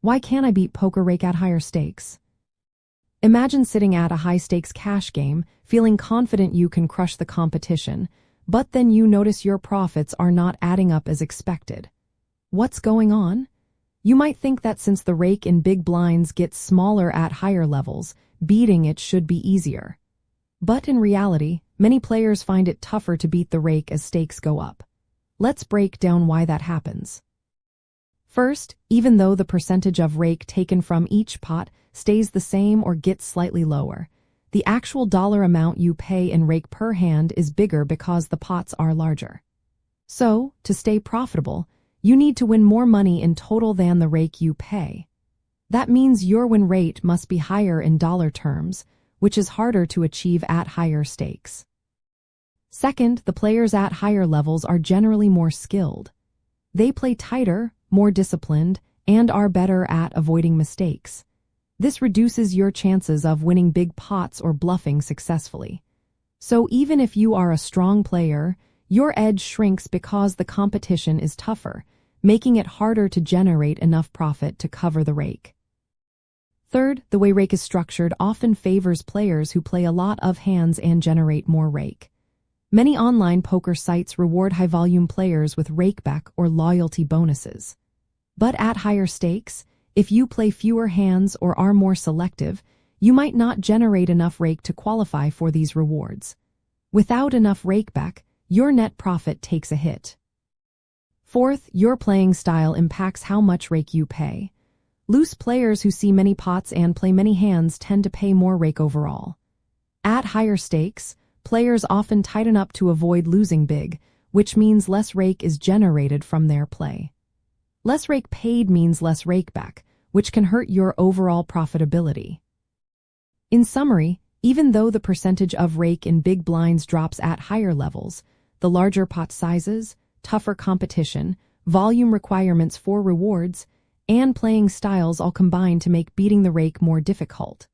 Why can't I beat Poker Rake at higher stakes? Imagine sitting at a high-stakes cash game, feeling confident you can crush the competition, but then you notice your profits are not adding up as expected. What's going on? You might think that since the rake in big blinds gets smaller at higher levels, beating it should be easier. But in reality, many players find it tougher to beat the rake as stakes go up. Let's break down why that happens. First, even though the percentage of rake taken from each pot stays the same or gets slightly lower, the actual dollar amount you pay in rake per hand is bigger because the pots are larger. So, to stay profitable, you need to win more money in total than the rake you pay. That means your win rate must be higher in dollar terms, which is harder to achieve at higher stakes. Second, the players at higher levels are generally more skilled. They play tighter, more disciplined, and are better at avoiding mistakes. This reduces your chances of winning big pots or bluffing successfully. So even if you are a strong player, your edge shrinks because the competition is tougher, making it harder to generate enough profit to cover the rake. Third, the way rake is structured often favors players who play a lot of hands and generate more rake. Many online poker sites reward high-volume players with rakeback or loyalty bonuses. But at higher stakes, if you play fewer hands or are more selective, you might not generate enough rake to qualify for these rewards. Without enough rakeback, your net profit takes a hit. Fourth, your playing style impacts how much rake you pay. Loose players who see many pots and play many hands tend to pay more rake overall. At higher stakes, players often tighten up to avoid losing big, which means less rake is generated from their play. Less rake paid means less rakeback, which can hurt your overall profitability. In summary, even though the percentage of rake in big blinds drops at higher levels, the larger pot sizes, tougher competition, volume requirements for rewards, and playing styles all combine to make beating the rake more difficult.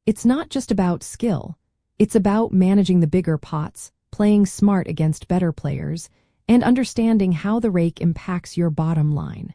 It's not just about skill. It's about managing the bigger pots, playing smart against better players, and understanding how the rake impacts your bottom line.